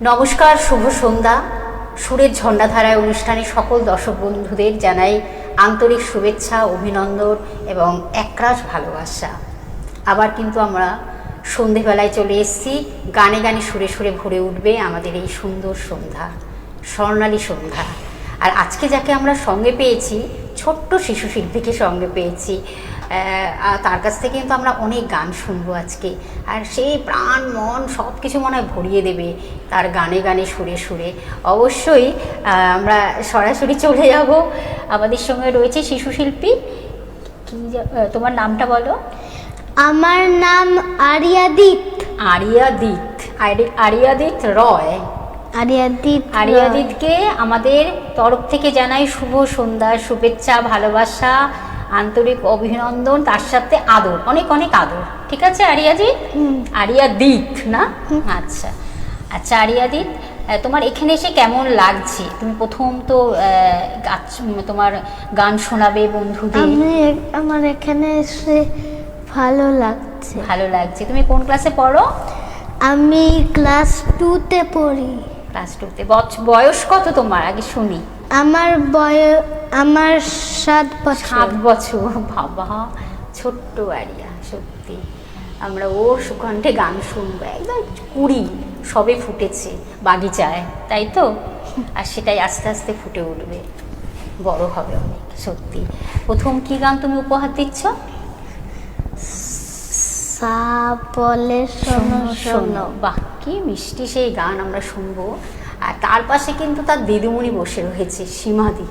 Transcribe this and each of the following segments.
নমস্কার, শুভ সন্ধ্যা। সুরের ঝণ্ডাধারায় অনুষ্ঠানে সকল দর্শক বন্ধুদের জানাই আন্তরিক শুভেচ্ছা, অভিনন্দন এবং একরাশ ভালোবাসা। আবার কিন্তু আমরা সন্ধেবেলায় চলে এসেছি। গানে গানে সুরে সুরে ভরে উঠবে আমাদের এই সুন্দর সন্ধ্যা, স্বর্ণালী সন্ধ্যা। আর আজকে যাকে আমরা সঙ্গে পেয়েছি, ছোট্ট শিশু শিল্পীকে সঙ্গে পেয়েছি। তার কাছ থেকে কিন্তু আমরা অনেক গান শুনবো আজকে। আর সেই প্রাণ মন সব কিছু মনে হয় ভরিয়ে দেবে তার গানে গানে সুরে সুরে। অবশ্যই আমরা সরাসরি চলে যাব। আমাদের সঙ্গে রয়েছে শিশু শিল্পী। কি তোমার নামটা বলো? আমার নাম আরিয়াদিত। আরিয়াদিত রয়। আরিয়াদিতকে আমাদের তরফ থেকে জানাই শুভ সন্ধ্যার শুভেচ্ছা, ভালোবাসা, আন্তরিক অভিনন্দন, তার সাথে আদর, অনেক অনেক আদর। ঠিক আছে আরিয়াদিত না? আচ্ছা আচ্ছা আরিয়াদিত, তোমার এখানে এসে কেমন লাগছে? তুমি প্রথম তো তোমার গান শোনাবে বন্ধুদের। আমার এখানে এসে ভালো লাগছে। তুমি কোন ক্লাসে পড়ো? আমি ক্লাস 2-তে পড়ি। ক্লাস 2-তে। বয়স কত তোমার আগে শুনি? আমার 7 বছর। 7 বছর, বাবা ছোট্ট আরিয়া। সত্যি আমরা ওর সুকণ্ঠে গান শুনবো। একদম 20 সবে ফুটেছে বাগিচায়, তাই তো? আর সেটাই আস্তে আস্তে ফুটে উঠবে, বড় হবে অনেক। সত্যি প্রথম কি গান তুমি উপহার দিচ্ছ? সা বলে শোনো শোনো। বাহ, কি মিষ্টি সেই গান আমরা শুনবো। আর তার পাশে কিন্তু তার দিদিমণি বসে রয়েছে, সীমাদি।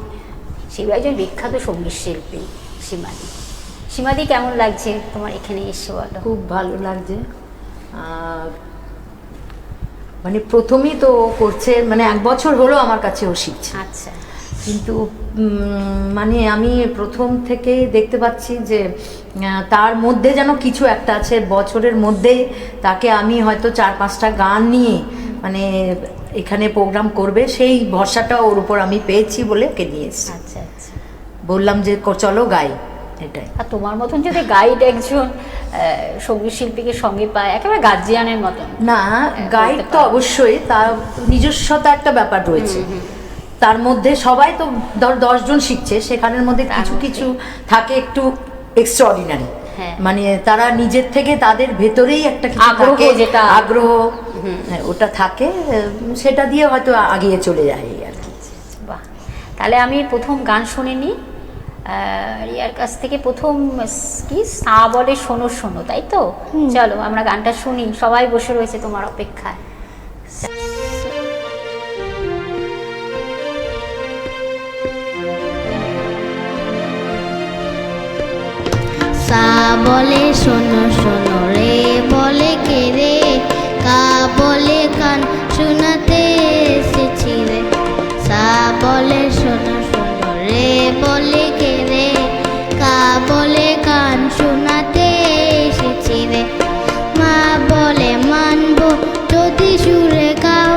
সেই একজন বিখ্যাত সঙ্গীত শিল্পী সীমাদি, কেমন লাগছে তোমার এখানে এসে বলো? খুব ভালো লাগছে। মানে প্রথমেই তো করছে, মানে 1 বছর হলো আমার কাছে ও শিখছে। আচ্ছা। কিন্তু মানে আমি প্রথম থেকে দেখতে পাচ্ছি যে তার মধ্যে যেন কিছু একটা আছে। বছরের মধ্যেই তাকে আমি হয়তো 4-5টা গান নিয়ে মানে এখানে প্রোগ্রাম করবে, সেই ভরসাটা ওর উপর আমি পেয়েছি বলে ওকে নিয়ে এসেছি। আচ্ছা আচ্ছা, বললাম যে চলো গাই। এটাই। আর তোমার মতন যদি গাইড একজন সঙ্গীত শিল্পীকে সঙ্গে পায়, একেবারে গার্জিয়ানের মতন। না, গাইড তো অবশ্যই, তার নিজস্বতা একটা ব্যাপার রয়েছে। তার মধ্যে সবাই তো 10 জন শিখছে, সেখানের মধ্যে কিছু কিছু থাকে একটু এক্সট্রাঅর্ডিনারি। মানে তারা নিজের থেকে তাদের ভেতরেই একটা কিছু আগ্রহ ওটা থাকে, সেটা দিয়ে হয়তো আগিয়ে চলে যায় আর কি। বাহ, তাহলে আমি প্রথম গান শুনে নিই রিয়ার কাছ থেকে। প্রথম কি সা বলে শোনো শোনো, তাই তো? চলো আমরা গানটা শুনি। সবাই বসে রয়েছে তোমার অপেক্ষায়। সা বলে শোনো শোনো, রে বলে কে রে, কা বলে কান শোনাতে এসেছি রে। সা বলে শোনো শোনো, রে বলে কে রে, কা বলে কান শোনাতে এসেছি রে। মা বলে মানবো যদি সুরে গাও,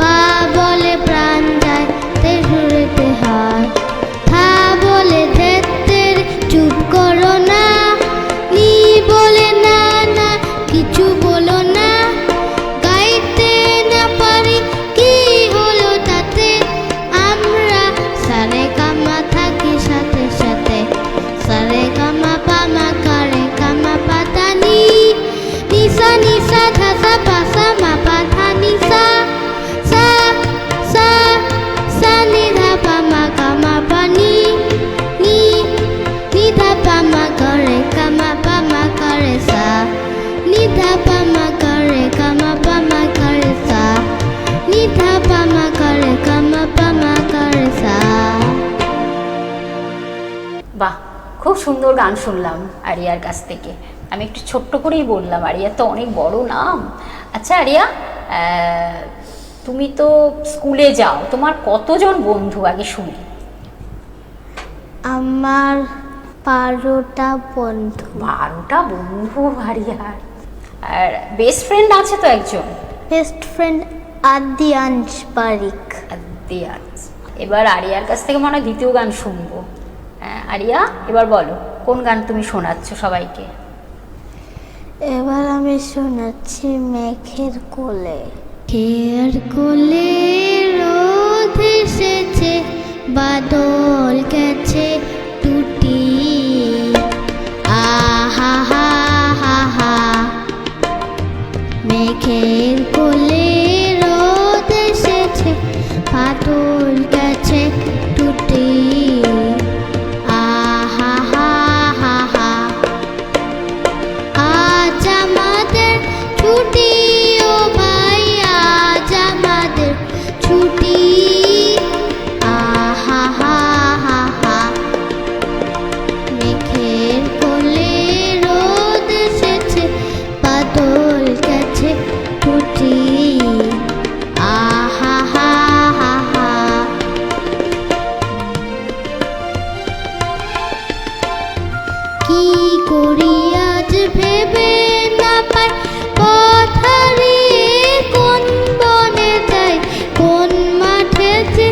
পা বলে প্রাণ যায় তে সুরেতে হয়, হা বলে ধেত্তের চুপ করো না, নি বলে না না কিছু বলো না, গাইতে না পারি কি হলো তাতে, আমরা সারে কামা থাকি সাথে সাথে, সারে কামা পামা কারে কামা পাতা নি, নিসা নিসা ধাসা পাসা মা পাধা নিসা, সা সা সা নি ধা পামা কামা পানি, নি নি ধা পামা করে কামা পামা করে সা, নি ধা পামা করে কামা পামা করে সা, নি ধা পামা করে কামা পামা করে সা। বাহ, খুব সুন্দর গান শুনলাম আরিয়ার কাছ থেকে। আমি একটু ছোট্ট করেই বললাম, আরিয়ার তো অনেক বড় নাম। আচ্ছা আরিয়া, তুমি তো স্কুলে যাও, তোমার কতজন বন্ধু আগে শুনি? আমার 12টা বন্ধু। 12টা বন্ধু আরিয়ার। আর বেস্ট ফ্রেন্ড আছে তো একজন? Best friend Adiyansh Parikh. এবার আরিয়ার কাছ থেকে মনে হয় দ্বিতীয় গান শুনবো। আরিয়া, এবার বলো কোন গান তুমি শোনাচ্ছ সবাইকে? এবার আমি শোনাচ্ছি মেঘের কোলে। মেঘের কোলে রোদ এসেছে, বাদল গেছে টুটি। আহা হা হা হা, মেঘের কোলে রোদ এসেছে, বাদল গেছে টুটি। আহা হা হা হা, আজ আমাদের ছুটি, ও ভাই আজ আমাদের ছুটি। আহা হা হা হা, মেঘের কোলে রোদ এসেছে, বাদল গেছে টুটি। আহা হা হা হা, কি করি আজ ভেবে না পাই, পথ হারিয়ে কোন বনে যাই, কোন মাঠে যে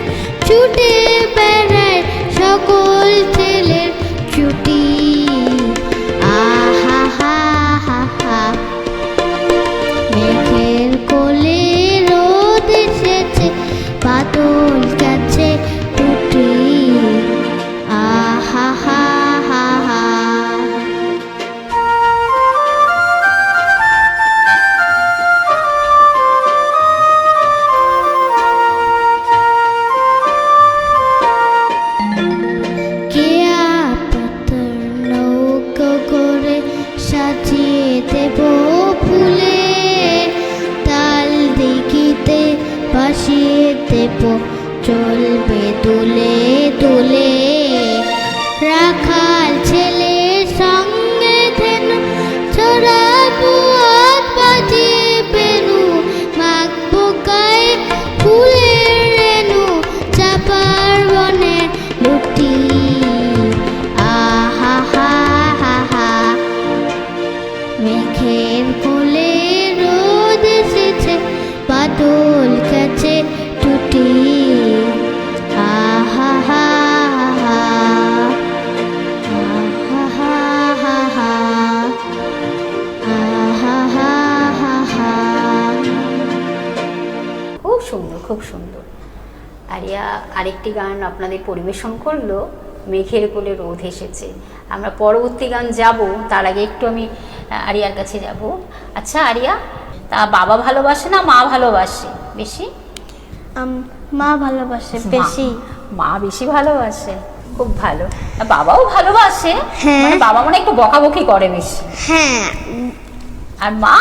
ছুটে বেড়ায় সকল ছেলের ছুটি। আহা হা হা হা, মেঘের কোলে রোদ এসেছে, বাদল গেছে টুটি। আহা হা হা হা, কেয়া পাতার নৌকো করে সাজিয়ে দেব ফুলে, তাল দিঘিতে ভাসিয়ে দেব চলবে দুলে দুলে। রাখাল ছেলের সঙ্গে ধেনু ছড়াবো হাত বাজিয়ে বেনু, মাখবো গায়ে ফুলের রেণু, চাপার বনে লুটি। আহা হা হা হা, মেঘের কোলে রোদ এসেছে, বাদল গেছে টুটি। আহা হা হা, আহা হা হা হা, আহা হা হা হা। খুব সুন্দর, খুব সুন্দর। আরিয়া আরেকটি গান আপনাদের পরিবেশন করলো, মেঘের কোলে রোদ এসেছে। আমরা পরবর্তী গান যাব, তার আগে একটু আমি আরিয়ার কাছে যাব। আচ্ছা আরিয়া, তা বাবা ভালোবাসে না মা ভালোবাসে বেশি? মা ভালোবাসে বেশি। মা বেশি ভালোবাসে, খুব ভালো। তা বাবাও ভালোবাসে, হ্যাঁ। মানে বাবা মনে হয় একটু বকাবকি করে বেশি। হ্যাঁ আর মা,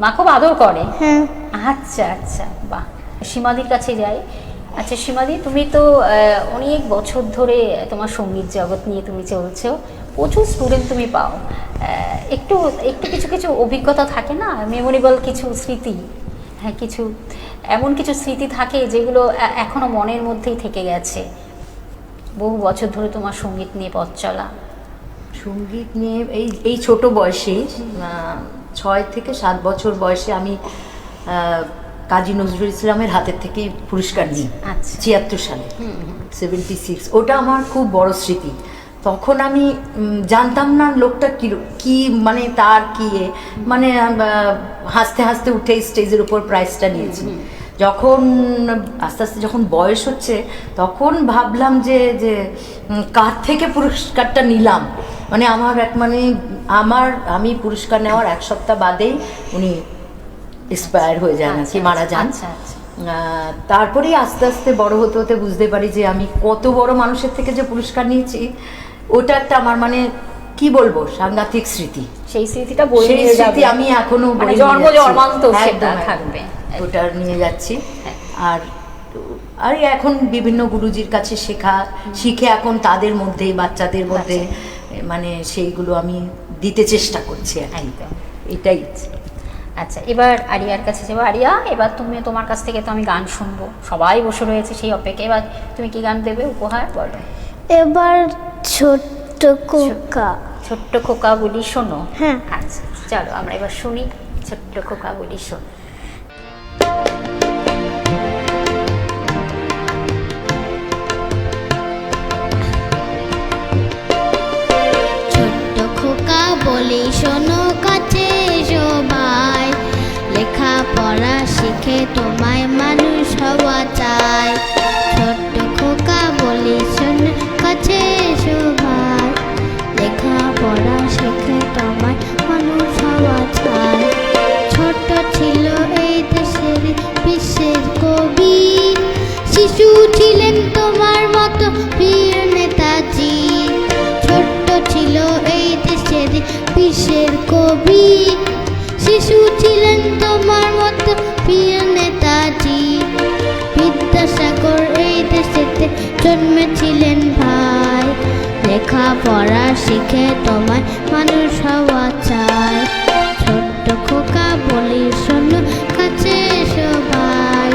মা খুব আদর করে। হ্যাঁ। আচ্ছা আচ্ছা, বাহ। সীমাদির কাছে যাই। আচ্ছা সীমাদি, তুমি তো অনেক বছর ধরে তোমার সঙ্গীত জগৎ নিয়ে তুমি চলছো, প্রচুর স্টুডেন্ট তুমি পাও, একটু একটু কিছু কিছু অভিজ্ঞতা থাকে না, মেমোরেবল কিছু স্মৃতি, হ্যাঁ কিছু এমন কিছু স্মৃতি থাকে যেগুলো এখনো মনের মধ্যেই থেকে গেছে, বহু বছর ধরে তোমার সঙ্গীত নিয়ে পথ চলা। সঙ্গীত নিয়ে এই ছোট বয়সে 6 থেকে 7 বছর বয়সে আমি কাজী নজরুল ইসলামের হাতের থেকে পুরস্কার নিই। আচ্ছা। 76 সালে, 76। ওটা আমার খুব বড় স্মৃতি। তখন আমি জানতাম না লোকটা কি মানে তার কি মানে হাসতে হাসতে উঠে স্টেজের উপর প্রাইজটা নিয়েছি। যখন আস্তে আস্তে যখন বয়স হচ্ছে তখন ভাবলাম যে কার থেকে পুরস্কারটা নিলাম, মানে আমি পুরস্কার নেওয়ার 1 সপ্তাহ বাদেই উনি এক্সপায়ার হয়ে যান, আর কি মারা যান। তারপরেই আস্তে আস্তে বড় হতে হতে বুঝতে পারি যে আমি কত বড় মানুষের থেকে যে পুরস্কার নিয়েছি, ওটা একটা আমার মানে কি বলবো সাংঘাতিক স্মৃতি। সেই স্মৃতিটা বই নিয়ে যাবে, স্মৃতি আমি এখনো মানে জন্ম জন্মান্তর সেটা থাকবে, ওটা নিয়ে যাচ্ছি। আর এখন বিভিন্ন গুরুজির কাছে শিখে এখন তাদের মধ্যে বাচ্চাদের মধ্যে মানে সেইগুলো আমি দিতে চেষ্টা করছি একদম, এটাই। আচ্ছা এবার আরিয়ার কাছে যাবো। আরিয়া, এবার তোমার কাছ থেকে তো আমি গান শুনবো, সবাই বসে রয়েছে সেই অপেক্ষা। এবার তুমি কি গান দেবে উপহার, বলো। এবার ছোট্ট খোকা। ছোট্ট খোকা বলি শোনো। হ্যাঁ। আচ্ছা চলো আমরা এবার শুনি ছোট্ট খোকা বলি শোনো। ছোট্ট খোকা বলি শোনো কাছে সবাই, লেখা পড়া শিশু ছিলেন তোমার মতো প্রিয় নেতাজি। বিদ্যাসাগর এই দেশেতে জন্মেছিলেন ভাই, লেখাপড়া শিখে তোমায় মানুষ হওয়া চাই। ছোট্ট খোকা বলি শোনো কাছে এসো ভাই,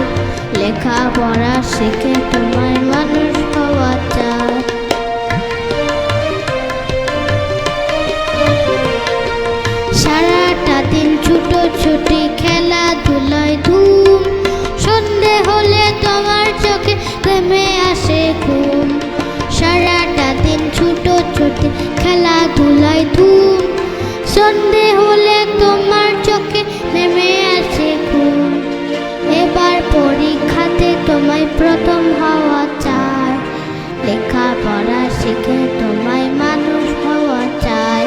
লেখাপড়া শিখে তোমায় মানুষ হওয়া চাই। সারাটা দিন ছুটোছুটি খেলাধুলায় ধুম, সন্ধে হলে তোমার চোখে নেমে আসে ঘুম। সারাটা দিন ছুটোছুটি খেলাধুলায় ধুম, সন্ধে হলে তোমার চোখে নেমে আসে ঘুম। এবার পরীক্ষাতে তোমায় প্রথম হওয়া চাই, লেখাপড়া শিখে তোমায় মানুষ হওয়া চাই।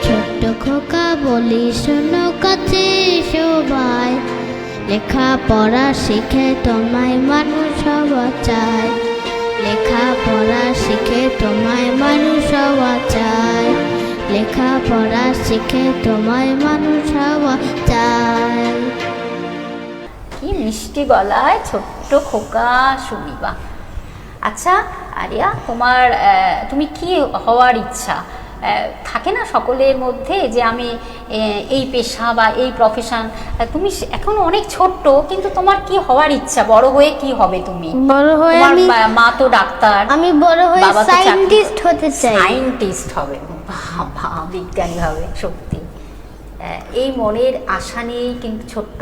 ছোট্ট খোকা বলি শোনো কাছে এসো ভাই, লেখাপড়া শিখে তোমায় মানুষ হওয়া চাই। লেখাপড়া শিখে তোমায় মানুষ হওয়া চাই, লেখাপড়া শিখে তোমায় মানুষ হওয়া চাই। কি মিষ্টি গলায় ছোট্ট খোকা শুনিবা। আচ্ছা আরিয়া, তুমি কি হওয়ার ইচ্ছা থাকে না সকলের মধ্যে, যে আমি এই পেশা বা এই প্রফেশন, তুমি এখন অনেক ছোট্ট, কিন্তু তোমার কি হওয়ার ইচ্ছা? বড় হয়ে কি হবে তুমি? বড় হয়ে মা তো ডাক্তার, আমি বড় হয়ে সায়েন্টিস্ট হতে চাই। সায়েন্টিস্ট হবে, বাবা বিজ্ঞানী হবে, সত্যি। এই মনের আশা নিয়েই কিন্তু ছোট্ট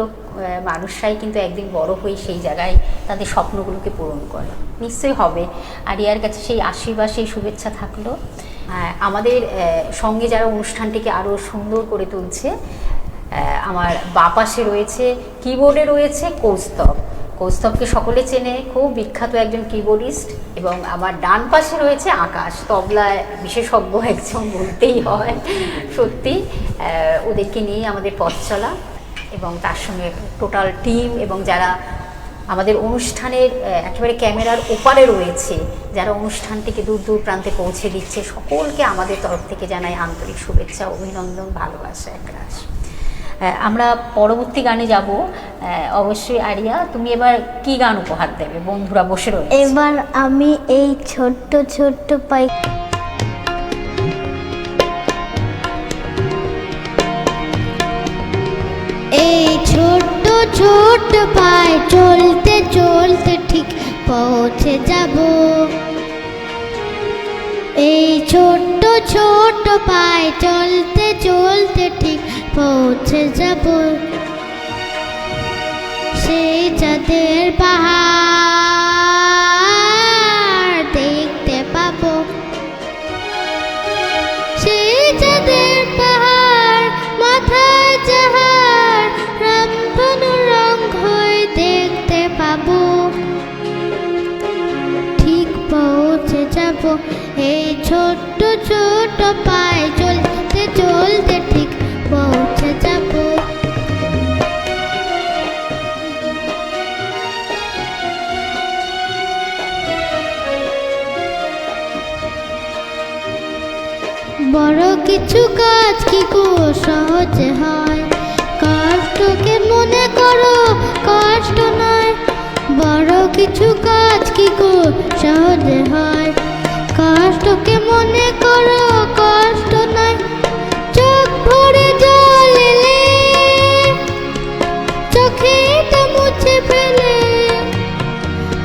মানুষরাই কিন্তু একদিন বড় হয়ে সেই জায়গায় তাদের স্বপ্নগুলোকে পূরণ করে। নিশ্চয়ই হবে। আরিয়ার কাছে সেই আশীর্বাদ, সেই শুভেচ্ছা থাকলো। আমাদের সঙ্গে যারা অনুষ্ঠানটিকে আরও সুন্দর করে তুলছে, আমার বাঁ পাশে রয়েছে, কিবোর্ডে রয়েছে কৌস্তব। কৌস্তবকে সকলে চেনে, খুব বিখ্যাত একজন কিবোর্ডিস্ট। এবং আমার ডান পাশে রয়েছে আকাশ, তবলায় বিশেষজ্ঞ একজন বলতেই হয়। সত্যি ওদেরকে নিয়ে আমাদের পথ চলা, এবং তার সঙ্গে টোটাল টিম, এবং যারা আমাদের অনুষ্ঠানের একেবারে ক্যামেরার ওপারে রয়েছে, যারা অনুষ্ঠানটিকে দূর দূর প্রান্তে পৌঁছে দিচ্ছে, সকলকে আমাদের তরফ থেকে জানাই আন্তরিক শুভেচ্ছা, অভিনন্দন, ভালোবাসা একরাশ। আমরা পরবর্তী গানে যাব। অবশ্যই আরিয়া, তুমি এবার কি গান উপহার দেবে? বন্ধুরা বসে রয়েছে। এবার আমি এই ছোট্ট ছোট্ট পাই এই ছোট্ট ছোট্ট পায়ে চলতে চলতে ঠিক পৌঁছে যাব। এই ছোট্ট ছোট্ট পায়ে চলতে চলতে ঠিক পৌঁছে যাব। সেই চাঁদের পাহাড় দেখতে পাবো, সেই চাঁদের পাহাড় মাথায় যাহার রামধনু রং হয়ে দেখতে পাবো। ঠিক পৌঁছে যাব এই ছোট্ট ছোট্ট পায়ে চলতে চলতে ঠিক পৌঁছে যাব। বড় কিছু কাজ কি গো সহজে হয়, কষ্টকে মনে করো কষ্ট নয়। বড় কিছু কাজ কি গো সহজে হয়, কষ্টকে মনে করো কষ্ট নয়। চোখ ভরে জল এলে চোখেটা মুছে ফেলে,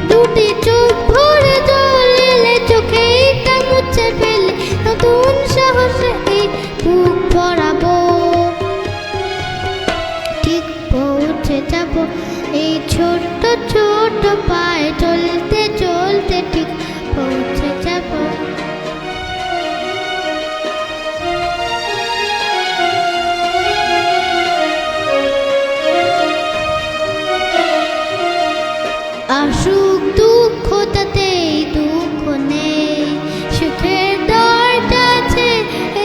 দুটি চোখ ভরে জল এলে চোখেটা মুছে ফেলে, নতুন সাহসে এই বুক ভরাবো। ঠিক পৌঁছে যাব এই ছোট্ট ছোট্ট পায়ে চলতে চলতে ঠিক পৌঁছে যাব। আসুক দুঃখ তাতেই দুঃখ নেই, সুখের দরজা আছে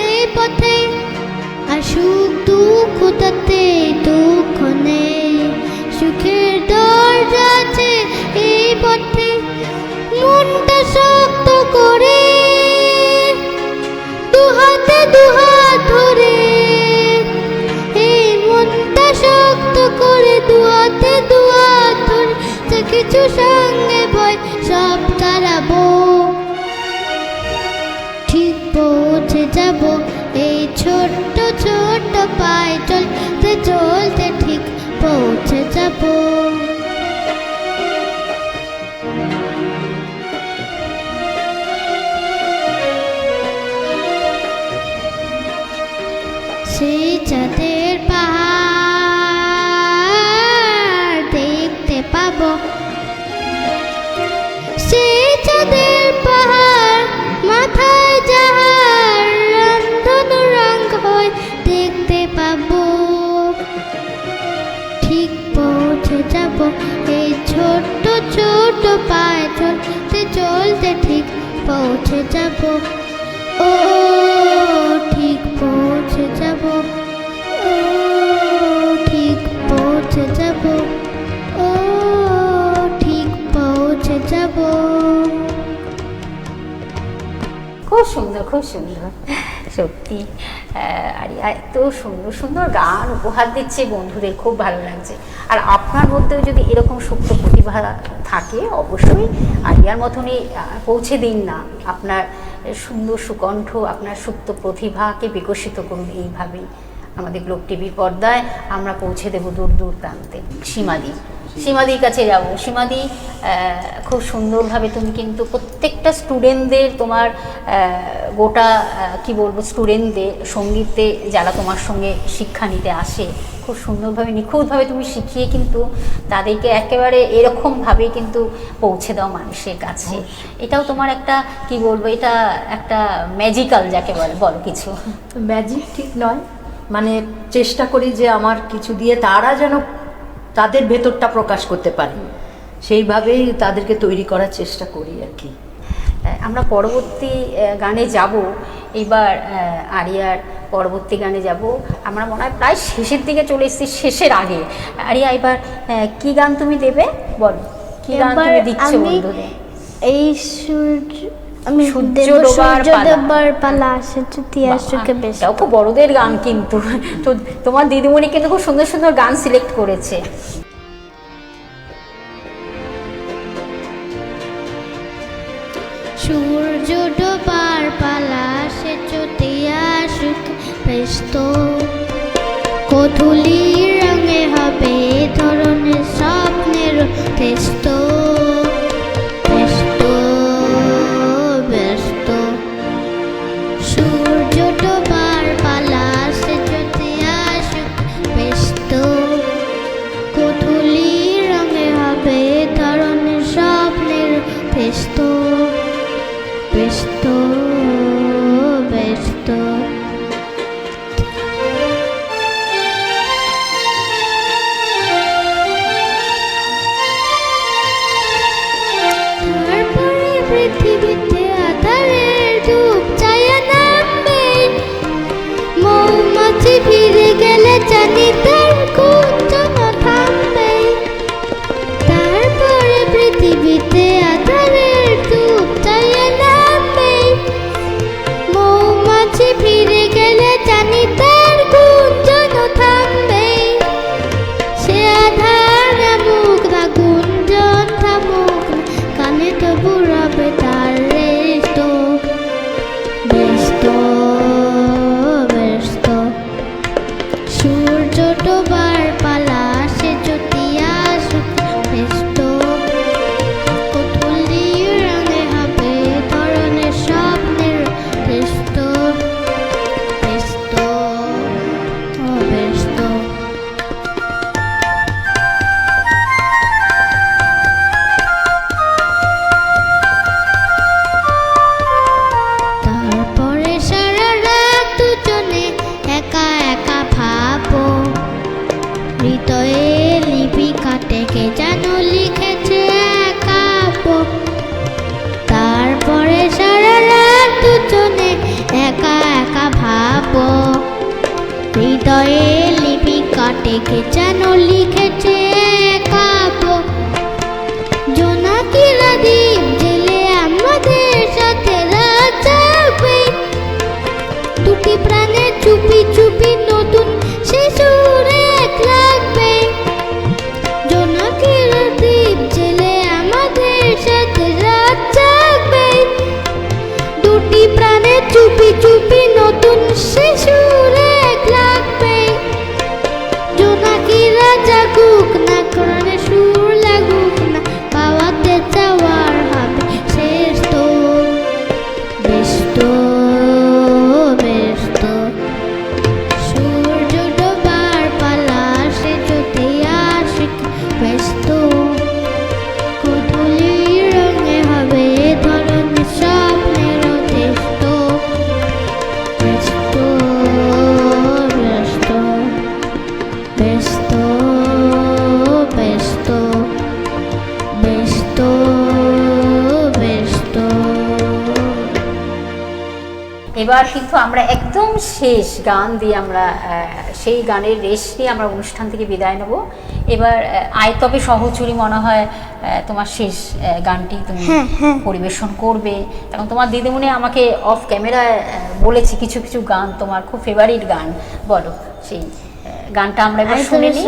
এই পথে। আসুক দুঃখ তাতেই দুঃখ নেই, সুখের দরজা আছে এই পথে। মনটা শক্ত করে দুহাতে দুহাত ধরে যাব, এই ছোট্ট ছোট্ট পায়ে চলতে চলতে ঠিক পৌঁছে যাব। সেই চাঁদের পাহাড় দেখতে পাবো, সেই চাঁদের পাহাড় মাথায় যাহার রন্ধন রঙ হয় দেখতে পাবো। ঠিক পৌঁছে যাব, এই ছোট্ট ছোট্ট পায়ে চলতে চলতে ঠিক পৌঁছে যাব। ও ঠিক পৌঁছে যাব, ও ঠিক পৌঁছে যাব, ও ঠিক পৌঁছে যাব। খুব সুন্দর, খুব সুন্দর সত্যি। আরিয়া এত সুন্দর সুন্দর গান উপহার দিচ্ছে বন্ধুদের, খুব ভালো লাগছে। আর আপনার মধ্যেও যদি এরকম সুপ্ত প্রতিভা থাকে, অবশ্যই আরিয়ার মতনই পৌঁছে দিন না। আপনার সুন্দর সুকণ্ঠ, আপনার সুপ্ত প্রতিভাকে বিকশিত করুন এইভাবেই। আমাদের গ্লোব টিভির পর্দায় আমরা পৌঁছে দেবো দূর দূর প্রান্তে। সীমাদির কাছে যাব। সীমাদি, খুব সুন্দরভাবে তুমি কিন্তু প্রত্যেকটা স্টুডেন্টদের, তোমার গোটা কি বলবো, স্টুডেন্টদের সঙ্গীতে যারা তোমার সঙ্গে শিক্ষা নিতে আসে, খুব সুন্দরভাবে নিখুঁতভাবে তুমি শিখিয়ে কিন্তু তাদেরকে একেবারে এরকমভাবে কিন্তু পৌঁছে দাও মানুষের কাছে। এটাও তোমার একটা কি বলবো, এটা একটা ম্যাজিক্যাল যাকে বলে, বলো কিছু। ম্যাজিক ঠিক নয়, মানে চেষ্টা করি যে আমার কিছু দিয়ে তারা যেন তাদের ভেতরটা প্রকাশ করতে পারে, সেইভাবেই তাদেরকে তৈরি করার চেষ্টা করি আর কি। আমরা পরবর্তী গানে যাব এবার। আরিয়ার পরবর্তী গানে যাব আমরা, মনে হয় প্রায় শেষের দিকে চলে এসেছি, শেষের আগে। আরিয়া, এবার কি গান তুমি দেবে, বলো কি গান তুমি দিচ্ছ বন্ধুদের? এই সূর্য, আমি সূর্য ডোবার পালা আসে যদি আসুকে বেশ। এটাও খুব বড়দের গান কিন্তু। তো তোমার দিদিমণি কিন্তু খুব সুন্দর সুন্দর গান সিলেক্ট করেছে। সূর্য ডোবার পালা সে চতে আসুক ব্যস্ত, কঠুলি রঙে হবে ধরনের স্বপ্নের তেস্ত। ব্যস্ত ব্যস্ত সূর্য ডোবার পালা সে চতে আসুক ব্যস্ত, কঠুলি রঙে হবে ধরনের স্বপ্নের তেস্ত। ব্যস্ত ব্যস্ত তারপরে পৃথিবীতে আধারের ধূপ ছায়া নামবে, মৌমাছি ফিরে গেলে জানি তার গুঞ্জন থামবে। তারপরে পৃথিবীতে আধারের ধূপ ছায়া নামবে, মৌমাছি ফিরে গেলে জানি তার গুঞ্জন থামবে। সে আধার নামুক না গুঞ্জন থামুক না, কানে তবু রবে তার রেস্ত। ব্যস্ত ব্যস্ত সূর্য ডোবার পালা সে যদি আসুক ব্যস্ত, কঠুলি রঙে হবে ধরনের স্বপ্নের ব্যস্ত। ব্যস্ত ব্যস্ত তারপরে সারা রাত দুজনে একা একা ভাবো, হৃদয়ে লিপি কাটে কে যেন লিখেছে একাবো। তারপরে সারা রাত দুজনে একা একা ভাবো, হৃদয়ে লিপি কাটে কে যেন লিখেছে একাবো। জোনাকিরা দ্বীপ জেলে আমাদের সাথে রাত জাগবে, দুটি প্রাণে চুপি চুপি নতুন সে সুরে এক লাগবে। জোনাকিরা দ্বীপ জেলে আমাদের সাথে রাত জাগবে, দুটি প্রাণে চুপি চুপি নতুন এবার কিন্তু আমরা একদম শেষ গান দিয়ে আমরা সেই গানের রেশ নিয়ে আমরা অনুষ্ঠান থেকে বিদায় নেব। এবার আয় তবে সহচরী মনে হয় তোমার শেষ গানটি তুমি পরিবেশন করবে, এবং তোমার দিদিমণি আমাকে অফ ক্যামেরায় বলেছে কিছু কিছু গান তোমার খুব ফেভারিট গান, বলো সেই গানটা আমরা এবার শুনে নিই।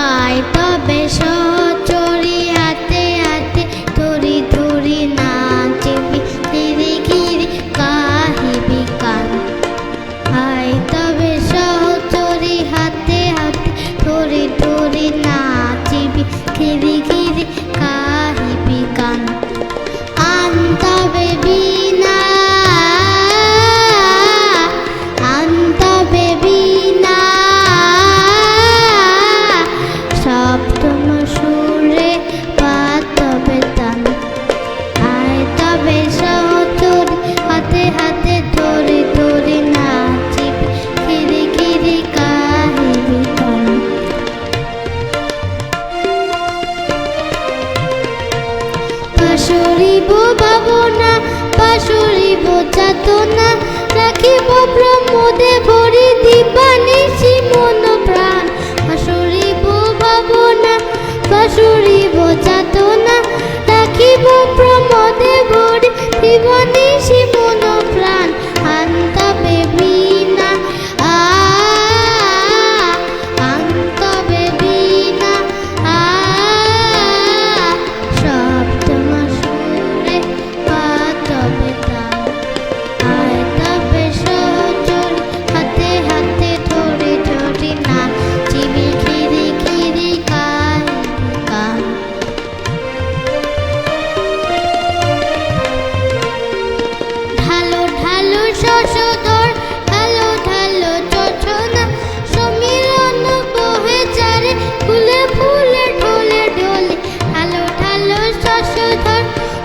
আয় তবে সহচরী হাতে হাতে ধরি ধরি নাচিবি ঘিরি ঘিরি কাহিবি গান। আয় তবে সহচরী হাতে হাতে ধরি ধরি নাচিবি ঘিরি ঘিরি কাহিবি গান। আনতবে বিনা আনতবে বিনা সপ্তম সুরে পাতবে তান। আয় তবে সহচরী হাতে হাতে ধরে ধরে নাচিবি ঘিরি ঘিরি কাহিবি গান। পাশরিব ভাবনা পাশরিব যাতনা রাখিব ব্রহ্মদে ভরি দিবানিশি মন প্রাণ। পাশরিব ভাবনা পাশরিব যাতনা রাখিব ব্রহ্মদে ভরি দিবানিশি মন প্রাণ। আনতবে বিনা আনতবে বিনা সপ্তম সুরে পাতবে তান। আয় তবে সহচরী হাতে হাতে ধরে ধরে নাচিবি ঘিরি ঘিরি কাহিবি গান। ঢালো ঢালো শশধর ঢালো ঢালো যোছনা সমীরণ বহে চারে ফুলে ফুলে ঢোলে ঢোলে। ঢালো ঢালো শশধর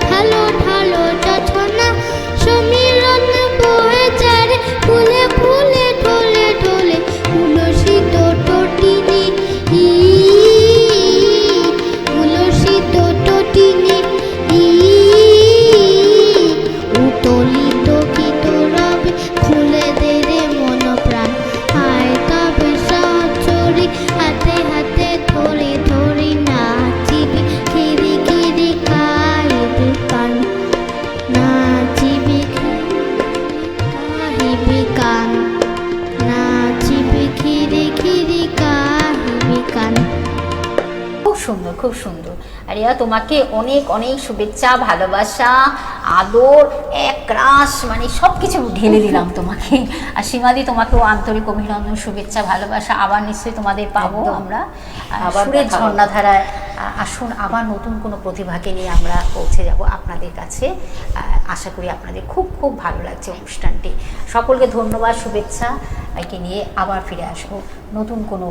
ঢালো ঢালো যোছনা সমীরণ বহে চারে ফুলে ফুলে ঢোলে ঢোলে। তুলসিত তটিনী তুলসিত তটিনী উতলিত গীত রবে খুলে দে রে মন প্রাণ। আয় তবে সহচরী হাতে হাতে ধরি ধরি নাচিবি ঘিরি ঘিরি কাহিবি গান। নাচিবি কাহিবি গান নাচিবি ঘিরি ঘিরি কাহিবি গান। খুব সুন্দর, খুব সুন্দর। আর ইয়া তোমাকে অনেক অনেক শুভেচ্ছা, ভালোবাসা, আদর, এক রাস মানে সব কিছু ঢেলে দিলাম তোমাকে। আর সীমাদি তোমাকেও আন্তরিক অভিনন্দন, শুভেচ্ছা, ভালোবাসা। আবার নিশ্চয়ই তোমাদের পাবো একদম। আমরা আবার সুরের দেখা হবে। ঝর্ণাধারায়। আসুন, আবার নতুন কোনো প্রতিভাকে নিয়ে আমরা পৌঁছে যাব আপনাদের কাছে। আশা করি আপনাদের খুব খুব ভালো লাগছে অনুষ্ঠানটি। সকলকে ধন্যবাদ, শুভেচ্ছা একে নিয়ে আবার ফিরে আসবো নতুন কোনো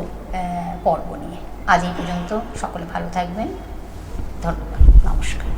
পর্ব নিয়ে। আজ এই পর্যন্ত, সকলে ভালো থাকবেন। ধন্যবাদ, নমস্কার।